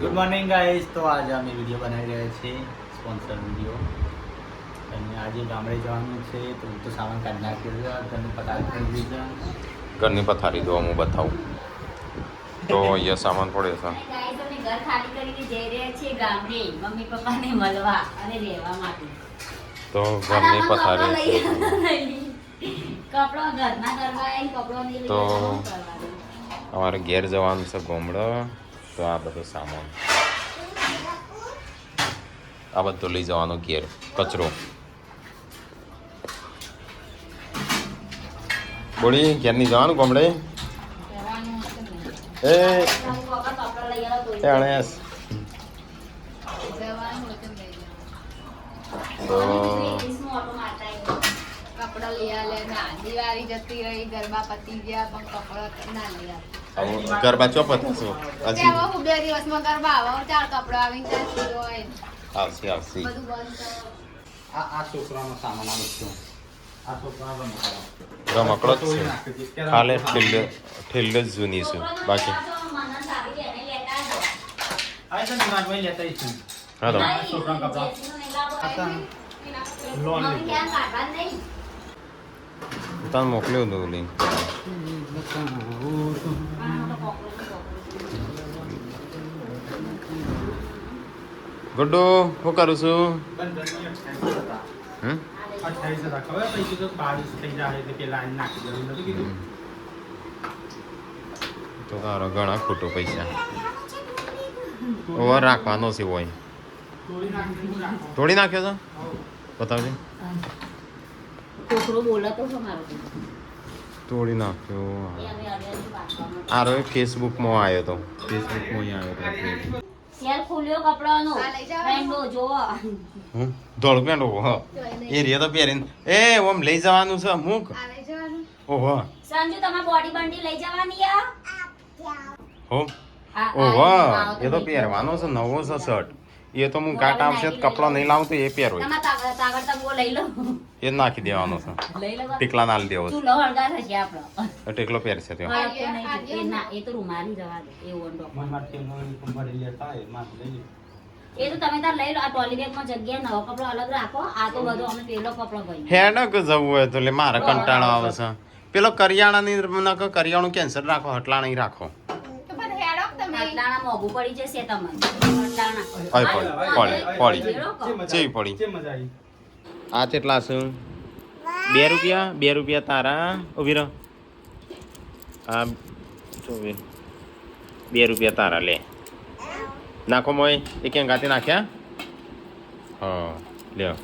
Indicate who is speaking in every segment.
Speaker 1: Good morning guys. તો આજે અમે વિડીયો બનાવી રહ્યા છીએ, સ્પોન્સર વિડીયો. અને આજે ગામડે જવાનું છે તો હું તો સામાન કાઢી નાખ્યો છે. ઘરની પથારી કરી દીધા.
Speaker 2: ઘરની પથારી તો હું બતાવું તો અહીંયા સામાન પડે છે.
Speaker 3: ઘર ખાલી કરીને જઈ રહ્યા છીએ ગામડે મમ્મી પપ્પાને મળવા અને રહેવા માટે.
Speaker 2: તો ઘરની પથારી
Speaker 3: કપડો ઘરના કરવા આવી કપડો નહીં
Speaker 2: તો
Speaker 3: કરવાનું.
Speaker 2: અમારે ઘેર જવાનું છે ગોમડો. તો આ બધો સામાન આ બધું લઈ જવાનો ઘેર કચરો. બોલી ઘેરની જવાનું ગોમડે. એ અણેસ તો
Speaker 4: કપડા લઈ આલે ના દિવાળી જતી રહી ગરબા પતી ગયા પણ કપડા ના લઈ આલે.
Speaker 2: ગરબા ચોપતા છો હજી
Speaker 4: હું 2 દિવસમાં ગરબા આવો 4 કપડા આવીને જતી હોય
Speaker 2: આવશે આવશે.
Speaker 4: બધું બંધ
Speaker 1: આ છોકરાનો સામાન આવે છે. આ છોકરાનો
Speaker 2: રમકડો જ છે ખાલે ઠેલ્લે જ જૂની છે બાકી
Speaker 1: આ તો નિમાડમાં લેતા આવીશું.
Speaker 2: હા તો
Speaker 1: છોકરાના કપડા લોન
Speaker 3: મમ્મી ક્યાં કાઢવા નહીં.
Speaker 2: તને મોકલ્યું હતું લિંક. ગુડ્ડુ શું કરું છું?
Speaker 1: 28 હતા ખબર પછી તો 22 થઈ જાય એટલે પેલા આને નાખી દેવું નથી કીધું.
Speaker 2: તો તારો ઘણા ખોટો પૈસા ઓવર રાખવાનો છે હોય. તોડી નાખ્યો છે બતાવજે.
Speaker 3: છોકરો બોલાતો છે મારો.
Speaker 2: તોડી નાખ્યો.
Speaker 3: એ હવે અડેલી વાંચવામાં.
Speaker 2: આરો ફેસબુકમાં આવ્યો તો ફેસબુકમાં આવ્યો તો
Speaker 3: શેર ખોલ્યો કપડાનો
Speaker 4: આ લઈ જાઓ.
Speaker 3: ફ્રેન્ડો જોવો.
Speaker 2: ધોળ પેન્ટ ઓહો એ રે તો પહેરીને એ ઓમ લઈ જવાનું છે મૂક.
Speaker 4: આ લઈ જવાનું
Speaker 2: ઓહો
Speaker 3: સંજુ તમાર બોડી બંડી લઈ જવાની આ
Speaker 2: હો ઓહો એ તો પહેરવાનો છે નવો છે શર્ટ. એ તો હું કાટ આવશે તો કપડો નહીં લાવું તો એ પહેરો
Speaker 3: તમાર તાગડ તંબો લઈ લો.
Speaker 2: એ જ નાખી દેવાનો છે.
Speaker 3: લઈ લો
Speaker 2: ટીકલા નાલ દેવો
Speaker 3: તું લો હળગા થશે આપણો.
Speaker 2: છે ટેકલો પહેરશે તે.
Speaker 3: એ ના એ તો રૂમાલી જવા દે એ ઓંડો.
Speaker 1: મન માટે મોની કંપની લેતા એ માં લઈ લે.
Speaker 3: એ તો તમે તાર લઈ લો. આ ટ્રોલી બેગમાં જગ્યા નવો કપડો અલગ રાખો. આ તો બધો અમે પેલો કપડો ભાઈ
Speaker 2: હેડક જવું હોય તો લે મારે કંટાળો આવે છે. પેલો કરિયાણું કેન્સર રાખો હટલા નહીં રાખો.
Speaker 4: તો પણ હેડો તમે
Speaker 3: આટલાના મોંઘું પડી જશે તમને. આટલાના.
Speaker 2: પડી ચેવી પડી.
Speaker 1: કે મજા આવી.
Speaker 2: આ કેટલા છે? 2 રૂપિયા 2 રૂપિયા તારા ઉભી રહો. આ જો 2 રૂપિયા તારા લે નાખો મોય. એ ક્યાં ગાતે નાખ્યા? હા લ્યો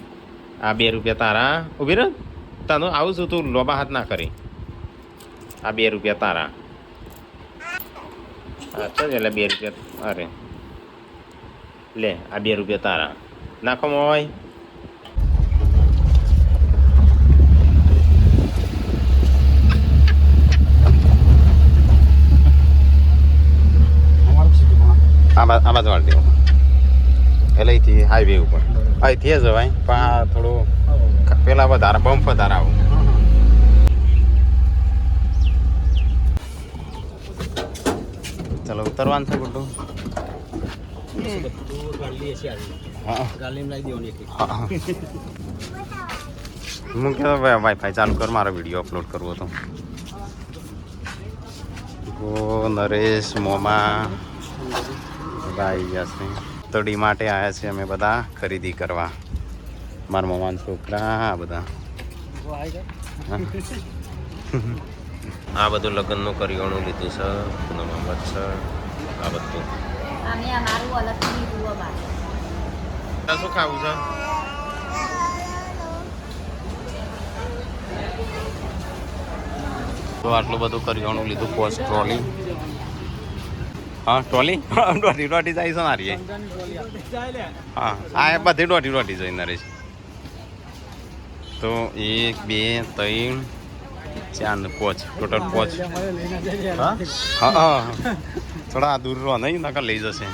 Speaker 2: આ 2 રૂપિયા તારા ઉભી રહો. તને આવું છું તું લોબા હાથ ના કરી. આ 2 રૂપિયા તારા. હા ચાલ એટલે 2 રૂપિયા અરે લે આ 2 રૂપિયા તારા નાખો મોય. આ બાજુ વાળી દેવું એટલે અહીંથી હાઈવે ઉપર અહીંથી જવાય પણ આ થોડું પેલા વધારે બમ્પ વધારે આવું. ચાલો ઉતરવાનું છે બધું.
Speaker 1: ગાડી એસી આવી.
Speaker 2: હા
Speaker 1: ગાડીમાં લઈ દેવાની હતી.
Speaker 2: હા હું કે વાઈફાઈ ચાલુ કર મારો વિડીયો અપલોડ કરવો હતો. ગો નરેશ મોમા આવી ગયા છે. તો ડી માટે આવ્યા છે અમે બધા ખરીદી કરવા. મારા મમ્માના છોકરા આ બધા. આ બધું લગ્નનું કરિયાણું લીધું છે. નમત છે આ બધું.
Speaker 3: અમે અમારું અલગથી લીધું બા.
Speaker 2: શું ખાવું છે? તો આટલું બધું કરિયાણું લીધું. Post trolley. હા ટ્રોલી દોઢી જાય છે નારી. હા આ બધી દોઢી જોઈ નરેશ. તો 1 2 3 4 ને 5 ટોટલ 5. હા થોડા દૂર રહો નહીં નકર લઈ જશે.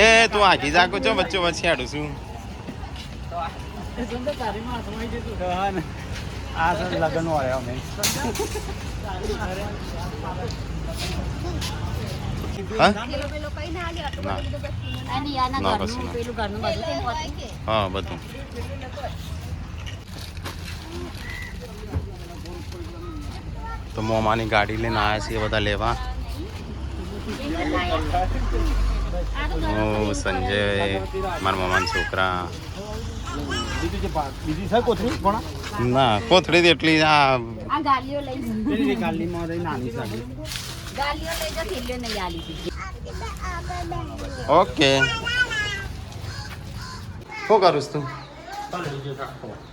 Speaker 2: એ તું આખી જાગો છો વચ્ચે વચ્ચે આડું છું.
Speaker 1: આ લગ્ન વાળા અમે
Speaker 2: હા
Speaker 4: પેલો પેલો કઈ ના આલ્યો આટલું
Speaker 2: ના.
Speaker 4: બધું બસ
Speaker 3: અને યાના
Speaker 2: ના,
Speaker 3: ઘરનું
Speaker 2: પછી ના.
Speaker 3: પેલું ઘરનું બધું કેમ પહોંચી?
Speaker 2: હા બધું તો મોમાની ગાડી લઈને આવ્યા છીએ બધા લેવા. હું સંજય મારા મામાના છોકરા.
Speaker 1: બીજી છે કોથળી પણ
Speaker 2: ના કોથળી તો એટલી આ
Speaker 3: આ ગાલીઓ લઈ
Speaker 1: પેલી ગાલીમાં રહી નાની સાડી.
Speaker 3: ગાલીઓ લઈ જા થેલીઓ નહીં આલી હતી.
Speaker 2: ઓકે શું કરું તું?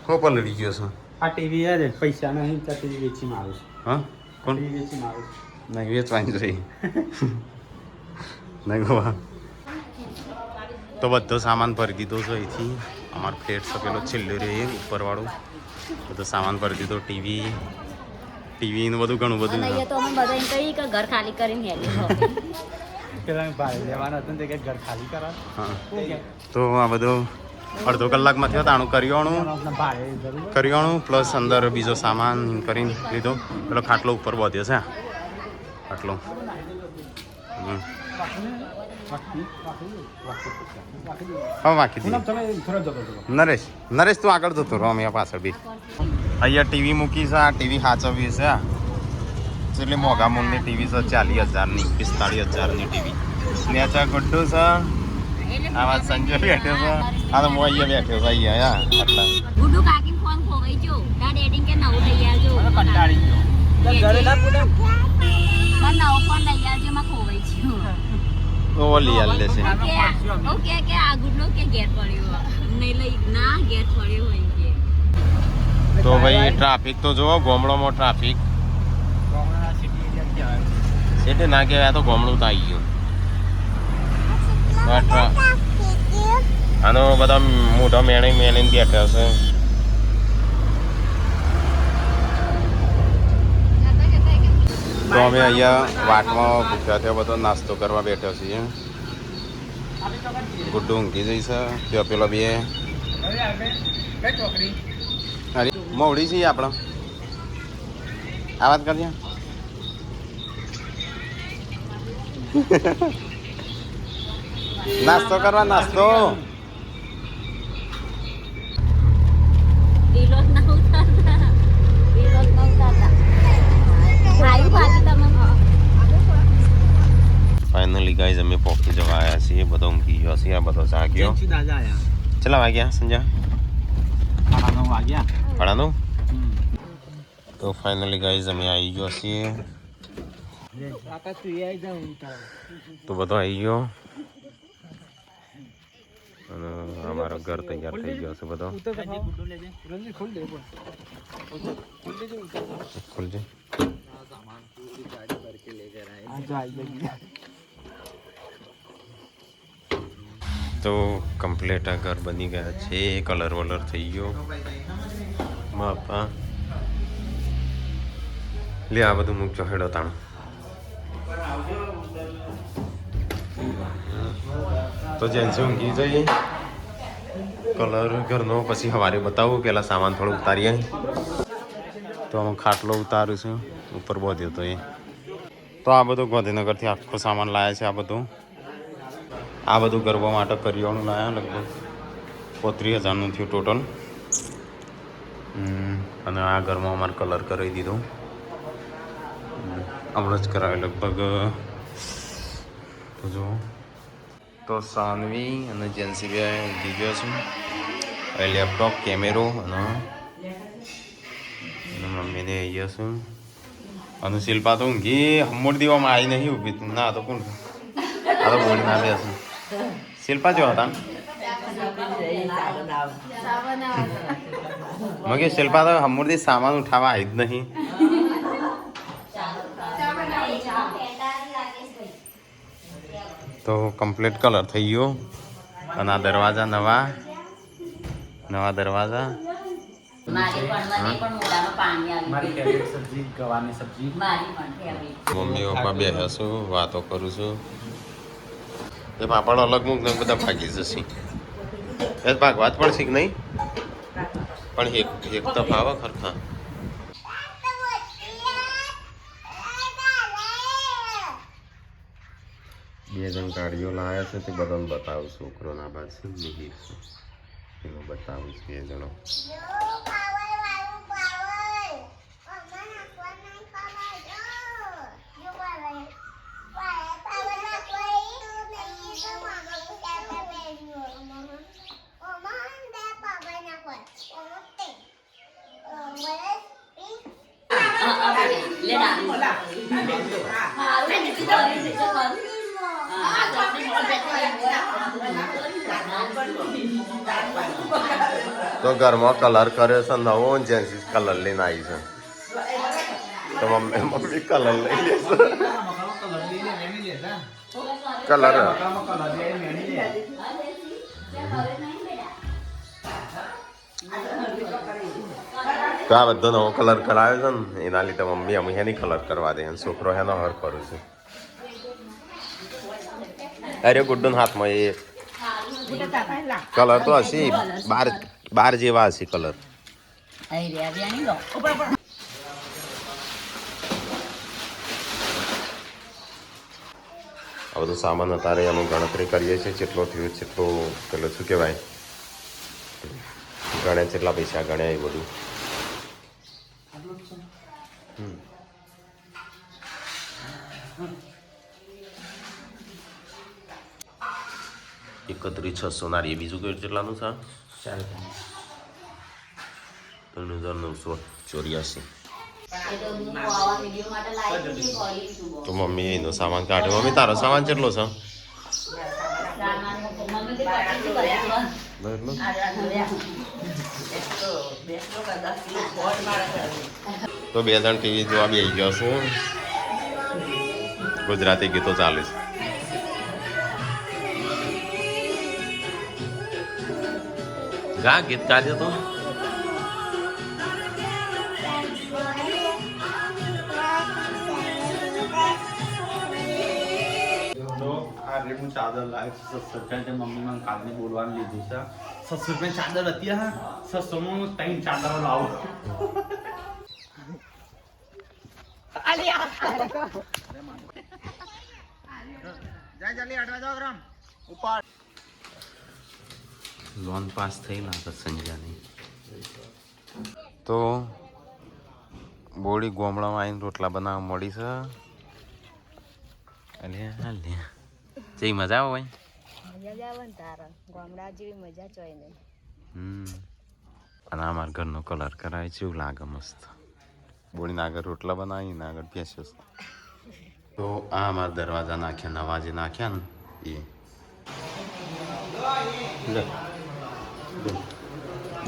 Speaker 2: હું પલળી ગયો છું.
Speaker 1: આ ટીવી છે પૈસા નહીં તો ટીવી વેચી મારું છું.
Speaker 2: હા કોણ?
Speaker 1: ટીવી વેચી મારું છું.
Speaker 2: નહીં વેચવાની જોઈએ નહીં ગોવા તો બધો સામાન ભરી દીધો છે અહીંથી. અમારો ફ્લેટ છે પેલો છેલ્લો રહે ઉપરવાળો બધો સામાન ભરી દીધો. ટીવીનું બધું ઘણું બધું
Speaker 3: અને
Speaker 2: છે.
Speaker 3: અહીંયા તો અમે બધા એમ કહીએ કે ઘર ખાલી કરીને હેલ્યો
Speaker 1: પેલા ભાઈ લેવાના હતા ને તે કે ઘર ખાલી કરા.
Speaker 2: હા તો આ બધું અડધો કલાકમાં થયો તાણું કરિયાણું
Speaker 1: ભાઈ જરૂર
Speaker 2: કરિયાણું પ્લસ અંદર બીજો સામાન કરીને લીધો. પેલો ખાટલો ઉપર બધ્યો છે આટલો. હા વાંકી દઈએ.
Speaker 1: તમે થોડો જતો હતો.
Speaker 2: નરેશ તું આગળ જતો રહો અમે પાછળ બી. અહીંયા ટીવી મૂકી છે. આ ટીવી સાચવી છે. એટલે મોંઘા મૂળની ટીવી છે 40,000ની 45,000ની ટીવી. નેચા ગड्ढું છે. આ વાત સંજય બેઠો છે. આ તો હું અહીંયા બેઠો છે અહીંયા આટલા.
Speaker 3: ગુડુ કાકી ફોન ખોવાઈ ગયો. તાર ડેડિંગ કે નવું લઈ આવજો.
Speaker 1: કંટાળી ગયો. ઘરે ના પૂછે.
Speaker 3: મને નવો ફોન લઈ આવજો માં ખોવાઈ ગયો.
Speaker 2: તો ઓલી હાલ લેશે.
Speaker 3: ઓકે કે આ ગુડનો કે ઘેર પડ્યો નહીં લઈ ના ઘેર પડ્યો હોય કે
Speaker 2: તો ભાઈ ટ્રાફિક તો જુઓ ગોમડોમાં ટ્રાફિક. એટલે ના કહેવાય આ તો ગોમડું તો આવી ગયું. આનો બધા મોઢા મેળીને બેઠા છે. તો અમે અહીંયા વાટમાં ભૂખ્યા થયા બધો નાસ્તો કરવા બેઠા છીએ. ગુડ્ડુ ઊંઘી જઈ છે. ત્યાં પેલો બે અરે મવડી છીએ આપણે. આ વાત કરીએ નાસ્તો કરવા નાસ્તો.
Speaker 3: ઢીલો જ ના ઉતારતા ઢીલો જ ના ઉતારતા આવ્યું ભાજી તમે
Speaker 2: ફાઇનલી ગાઈઝ અમે પોકી જવા આવ્યા છીએ. બધો ઊંઘી ગયો છે. આ બધો જાગ્યો.
Speaker 1: દાદા આયા.
Speaker 2: કેટલા વાગ્યા સંજય?
Speaker 1: 9 વાગ્યા.
Speaker 2: 9:30. તો ફાઇનલી ગાઈઝ અમે આવી ગયો છીએ.
Speaker 1: કાકા તું આવી જાવ.
Speaker 2: તો બધો આવી ગયો અને અમારો ઘર તૈયાર થઈ ગયો છે બધો. ખુલજે. તો કમ્પ્લીટ આ ઘર બની ગયા છે. કલર વલર થઈ ગયો. બાપા લે આ બધું મૂકજો હેડો તાણ. તો જેન્સી ઊંઘી જઈએ. કલર ઘરનો પછી સવારે બતાવું. પહેલાં સામાન થોડું ઉતારીએ. તો આમાં ખાટલો ઉતારું છું. ઉપર બોધ્યો તો એ. તો આ બધું ગાંધીનગરથી આખો સામાન લાવ્યા છે. આ બધું ગરબા માટે કરિયાણું લાવ્યા. લગભગ 35,000નું થયું ટોટલ. અને આ ઘરમાં અમારે કલર કરાવી દીધો. હમણાં જ કરાવે લગભગ. તો જો તો સાનવી અને જેન્સી બે ઊંઘી ગયો છું. હવે લેપટોપ કેમેરો અને મમ્મીને આવી છું. અને શિલ્પા તો ઊંઘી હમોડ દીવામાં આવી નહીં ઊભી. ના તો કોણ આ તો બોલી ના બેસે. શિલ્પા જો હતા મગે શિલ્પા તો હમોડથી સામાન ઉઠાવવા આવી જ નહીં. તો કમ્પ્લીટ કલર થઈ ગયો. અને આ દરવાજા નવા દરવાજા.
Speaker 3: મારી પણ મને પણ મોઢામાં પાણી આવી
Speaker 1: મારી ફેવરેટ સબ્જી ગવાની સબ્જી.
Speaker 3: મારી પણ ફેવરેટ
Speaker 2: મમ્મી પપ્પા બેઠા છું વાતો કરું છું. એ પાપડ અલગ મૂક ને બધા ભાગી જશે. એ ભાગવા જ પડશે કે નહીં? પણ એક તો ભાવે ખરખા. બે જણ ગાડીઓ લાવ્યા છે તે બધાને બતાવું છોકરોના બાદ છે મિહિર છે એમાં બતાવું બે જણો
Speaker 3: લે ના
Speaker 2: તો ઘરમાં કલર કર્યો છે નવો જેન્સીસ કલર લઈને આવી છે તો મમ્મી કલર લઈ લેશે કલર તો આ બધો નવો કલર કરાવ્યો છે ને એના લીધે મમ્મી અમે એની કલર કરવા દે છોકરો એનો હર કરું છું અરે ગુડ્ડુન હાથમાં એ કલર તો હશે 12 જેવા હશે કલર આ બધું સામાન અત્યારે અમે ગણતરી કરીએ છીએ જેટલો થયો જેટલો પેલો શું કહેવાય ગણે જેટલા પૈસા ગણ્યા એ બધું 31,600 ના એ બીજું કયું કેટલાનું છે 3,984 તો મમ્મી એનો સામાન કાઢ્યો મમ્મી તારો સામાન કેટલો છે તો બે જણ ટીવી જોવા બેસી ગયો છું ગુજરાતી ગીતો ચાલે છે ગા ગીત ગાજે તો
Speaker 1: હું ચાદર લાવી 600 રૂપિયા મમ્મી મને કાલને બોલવાનું લીધું છે 600 રૂપિયા ચાદર હતી હા 600 માં હું 3 ચાદરો લાવું
Speaker 2: લોન પાસ થઈ લાગે સંજ્ઞાની તો બોડી ગોમડામાં આવીને રોટલા બનાવવા મળી છે અલ્યા જઈ મજા આવે ભાઈ
Speaker 4: મજા આવે ને તારા ગામડા જેવી મજા ચોય નહીં
Speaker 2: અને અમારા ઘરનો કલર કરાય છે એવું લાગે મસ્ત બોડીને આગળ રોટલા બનાવીને આગળ બેસ્યો તો આ અમારા દરવાજા નાખ્યા નવા જે નાખ્યા ને એ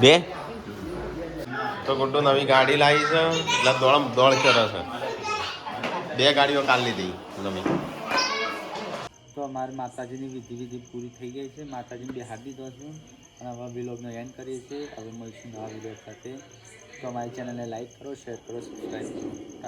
Speaker 2: બે તો ગુડ્ડો નવી ગાડી લાવી છે એટલે દોડ કરે છે 2 ગાડીઓ કાલ લીધી તમે
Speaker 1: તો અમારી માતાજીની વિધિ પૂરી થઈ ગઈ છે માતાજીને બિહાર દીધો છે અને હવે વ્લોગનો એન્ડ કરીએ છીએ હવે મળીશું નવા વિડીયો સાથે તો અમારી ચેનલને લાઈક કરો શેર કરો સબસ્ક્રાઈબ કરો